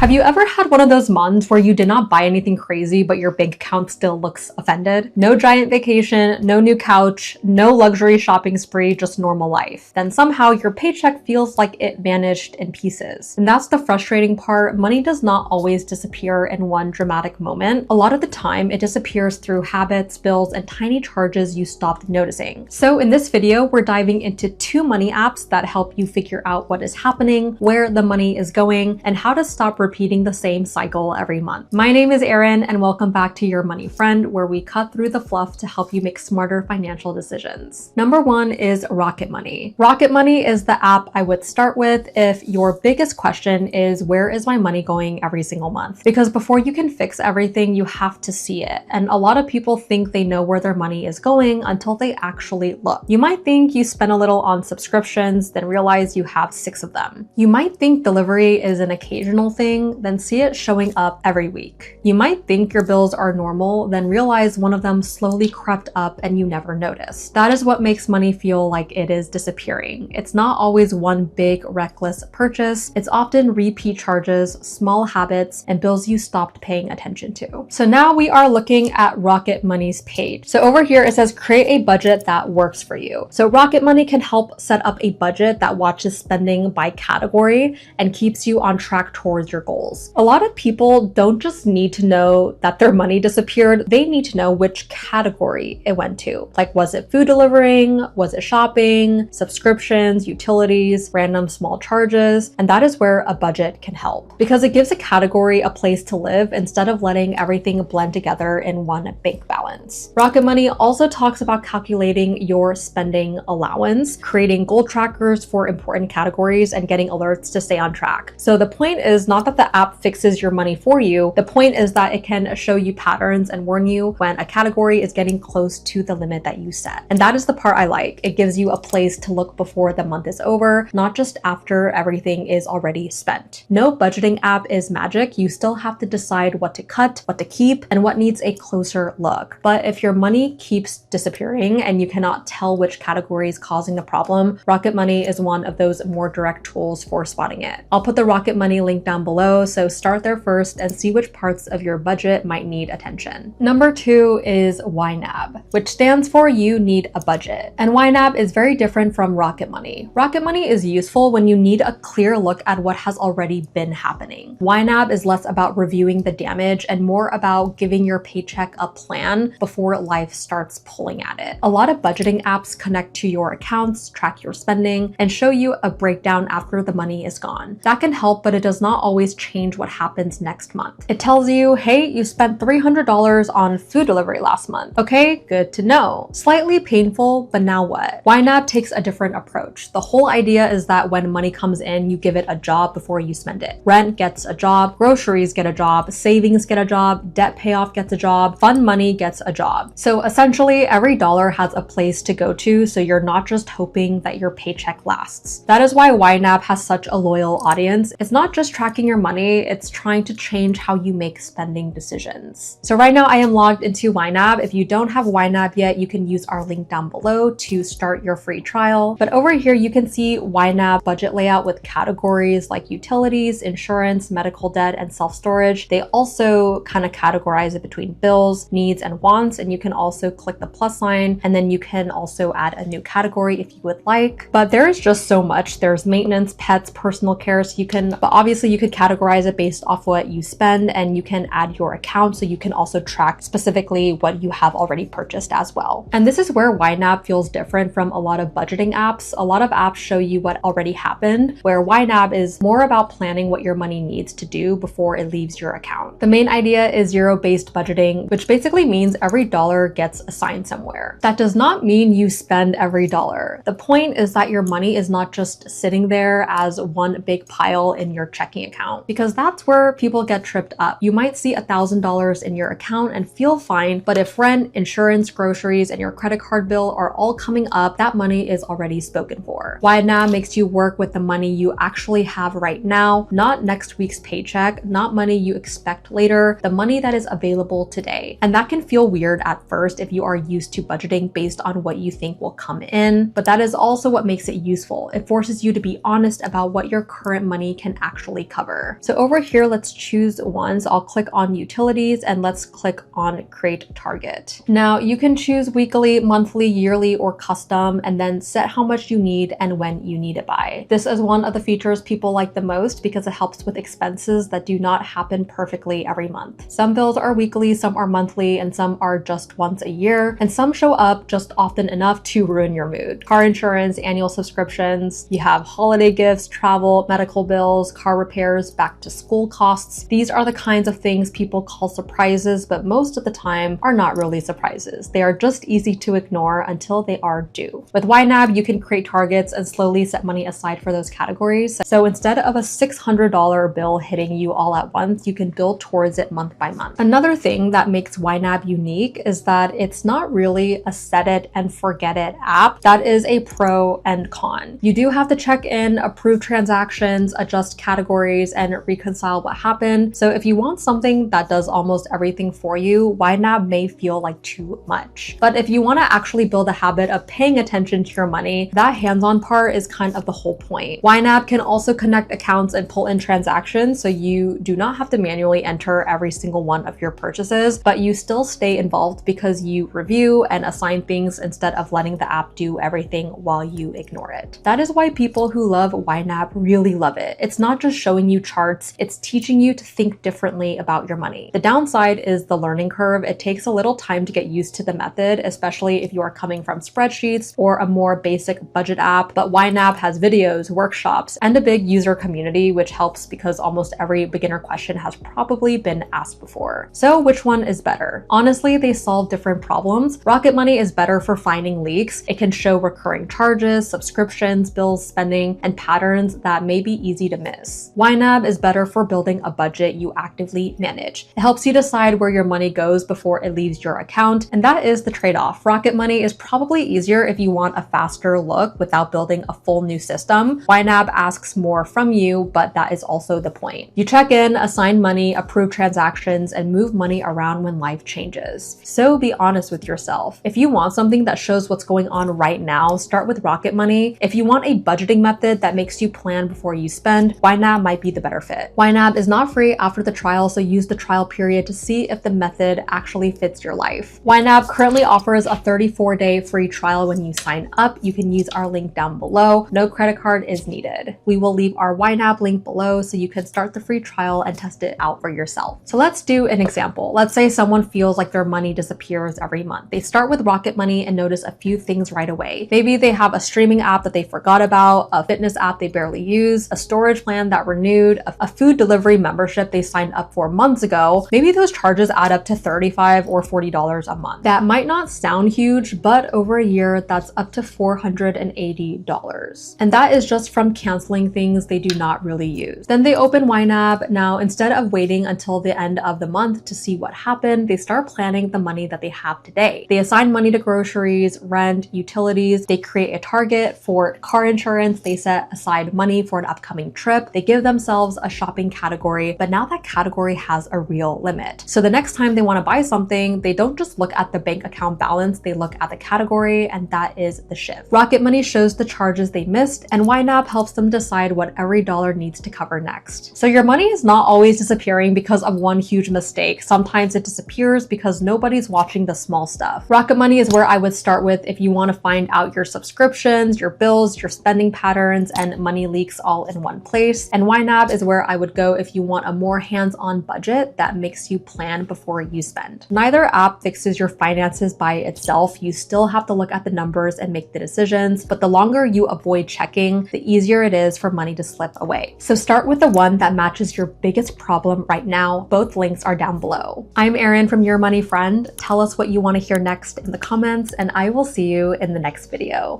Have you ever had one of those months where you did not buy anything crazy, but your bank account still looks offended? No giant vacation, no new couch, no luxury shopping spree, just normal life. Then somehow your paycheck feels like it vanished in pieces. And that's the frustrating part. Money does not always disappear in one dramatic moment. A lot of the time, it disappears through habits, bills, and tiny charges you stopped noticing. So in this video, we're diving into 2 money apps that help you figure out what is happening, where the money is going, and how to stop repeating the same cycle every month. My name is Erin, and welcome back to Your Money Friend, where we cut through the fluff to help you make smarter financial decisions. Number 1 is Rocket Money. Rocket Money is the app I would start with if your biggest question is, where is my money going every single month? Because before you can fix everything, you have to see it. And a lot of people think they know where their money is going until they actually look. You might think you spend a little on subscriptions, then realize you have 6 of them. You might think delivery is an occasional thing, then see it showing up every week. You might think your bills are normal, then realize one of them slowly crept up and you never noticed. That is what makes money feel like it is disappearing. It's not always one big, reckless purchase. It's often repeat charges, small habits, and bills you stopped paying attention to. So now we are looking at Rocket Money's page. So over here, it says create a budget that works for you. So Rocket Money can help set up a budget that watches spending by category and keeps you on track towards your goals. A lot of people don't just need to know that their money disappeared, they need to know which category it went to. Like, was it food delivering? Was it shopping, subscriptions, utilities, random small charges? And that is where a budget can help, because it gives a category a place to live instead of letting everything blend together in one bank balance. Rocket Money also talks about calculating your spending allowance, creating goal trackers for important categories, and getting alerts to stay on track. So the point is not that the app fixes your money for you. The point is that it can show you patterns and warn you when a category is getting close to the limit that you set. And that is the part I like. It gives you a place to look before the month is over, not just after everything is already spent. No budgeting app is magic. You still have to decide what to cut, what to keep, and what needs a closer look. But if your money keeps disappearing and you cannot tell which category is causing the problem, Rocket Money is one of those more direct tools for spotting it. I'll put the Rocket Money link down below, so start there first and see which parts of your budget might need attention. Number 2 is YNAB, which stands for You Need a Budget. And YNAB is very different from Rocket Money. Rocket Money is useful when you need a clear look at what has already been happening. YNAB is less about reviewing the damage and more about giving your paycheck a plan before life starts pulling at it. A lot of budgeting apps connect to your accounts, track your spending, and show you a breakdown after the money is gone. That can help, but it does not always change what happens next month. It tells you, hey, you spent $300 on food delivery last month. Okay, good to know. Slightly painful, but now what? YNAB takes a different approach. The whole idea is that when money comes in, you give it a job before you spend it. Rent gets a job, groceries get a job, savings get a job, debt payoff gets a job, fund money gets a job. So essentially, every dollar has a place to go to, so you're not just hoping that your paycheck lasts. That is why YNAB has such a loyal audience. It's not just tracking your money, it's trying to change how you make spending decisions. So right now I am logged into YNAB. If you don't have YNAB yet, you can use our link down below to start your free trial. But over here, you can see YNAB budget layout with categories like utilities, insurance, medical debt, and self-storage. They also kind of categorize it between bills, needs, and wants. And you can also click the plus sign, and then you can also add a new category if you would like. But there is just so much. There's maintenance, pets, personal care. So but obviously you could categorize it based off what you spend, and you can add your account so you can also track specifically what you have already purchased as well. And this is where YNAB feels different from a lot of budgeting apps. A lot of apps show you what already happened, where YNAB is more about planning what your money needs to do before it leaves your account. The main idea is zero-based budgeting, which basically means every dollar gets assigned somewhere. That does not mean you spend every dollar. The point is that your money is not just sitting there as one big pile in your checking account, because that's where people get tripped up. You might see $1,000 in your account and feel fine, but if rent, insurance, groceries, and your credit card bill are all coming up, that money is already spoken for. YNAB makes you work with the money you actually have right now, not next week's paycheck, not money you expect later, the money that is available today. And that can feel weird at first if you are used to budgeting based on what you think will come in, but that is also what makes it useful. It forces you to be honest about what your current money can actually cover. here. So over here, let's choose one. So I'll click on utilities and let's click on create target. Now you can choose weekly, monthly, yearly, or custom, and then set how much you need and when you need it by. This is one of the features people like the most because it helps with expenses that do not happen perfectly every month. Some bills are weekly, some are monthly, and some are just once a year, and some show up just often enough to ruin your mood. Car insurance, annual subscriptions, you have holiday gifts, travel, medical bills, car repairs, back to school costs. These are the kinds of things people call surprises, but most of the time are not really surprises. They are just easy to ignore until they are due. With YNAB, you can create targets and slowly set money aside for those categories. So instead of a $600 bill hitting you all at once, you can build towards it month by month. Another thing that makes YNAB unique is that it's not really a set it and forget it app. That is a pro and con. You do have to check in, approve transactions, adjust categories, and reconcile what happened. So if you want something that does almost everything for you, YNAB may feel like too much. But if you want to actually build a habit of paying attention to your money, that hands-on part is kind of the whole point. YNAB can also connect accounts and pull in transactions, so you do not have to manually enter every single one of your purchases, but you still stay involved because you review and assign things instead of letting the app do everything while you ignore it. That is why people who love YNAB really love it. It's not just showing you charts, it's teaching you to think differently about your money. The downside is the learning curve. It takes a little time to get used to the method, especially if you are coming from spreadsheets or a more basic budget app, but YNAB has videos, workshops, and a big user community, which helps because almost every beginner question has probably been asked before. So which one is better? Honestly, they solve different problems. Rocket Money is better for finding leaks. It can show recurring charges, subscriptions, bills, spending, and patterns that may be easy to miss. YNAB is better for building a budget you actively manage. It helps you decide where your money goes before it leaves your account, and that is the trade-off. Rocket Money is probably easier if you want a faster look without building a full new system. YNAB asks more from you, but that is also the point. You check in, assign money, approve transactions, and move money around when life changes. So be honest with yourself. If you want something that shows what's going on right now, start with Rocket Money. If you want a budgeting method that makes you plan before you spend, YNAB might be the better fit. YNAB is not free after the trial, so use the trial period to see if the method actually fits your life. YNAB currently offers a 34-day free trial when you sign up. You can use our link down below. No credit card is needed. We will leave our YNAB link below so you can start the free trial and test it out for yourself. So let's do an example. Let's say someone feels like their money disappears every month. They start with Rocket Money and notice a few things right away. Maybe they have a streaming app that they forgot about, a fitness app they barely use, a storage plan that renewed, a food delivery membership they signed up for months ago. Maybe those charges add up to $35 or $40 a month. That might not sound huge, but over a year, that's up to $480. And that is just from canceling things they do not really use. Then they open YNAB. Now, instead of waiting until the end of the month to see what happened, they start planning the money that they have today. They assign money to groceries, rent, utilities. They create a target for car insurance. They set aside money for an upcoming trip. They give themselves a shopping category, but now that category has a real limit. So the next time they want to buy something, they don't just look at the bank account balance, they look at the category, and that is the shift. Rocket Money shows the charges they missed, and YNAB helps them decide what every dollar needs to cover next. So your money is not always disappearing because of one huge mistake. Sometimes it disappears because nobody's watching the small stuff. Rocket Money is where I would start with if you want to find out your subscriptions, your bills, your spending patterns, and money leaks all in one place. And YNAB is where I would go if you want a more hands-on budget that makes you plan before you spend. Neither app fixes your finances by itself. You still have to look at the numbers and make the decisions, but the longer you avoid checking, the easier it is for money to slip away. So start with the one that matches your biggest problem right now. Both links are down below. I'm Erin from Your Money Friend. Tell us what you want to hear next in the comments, and I will see you in the next video.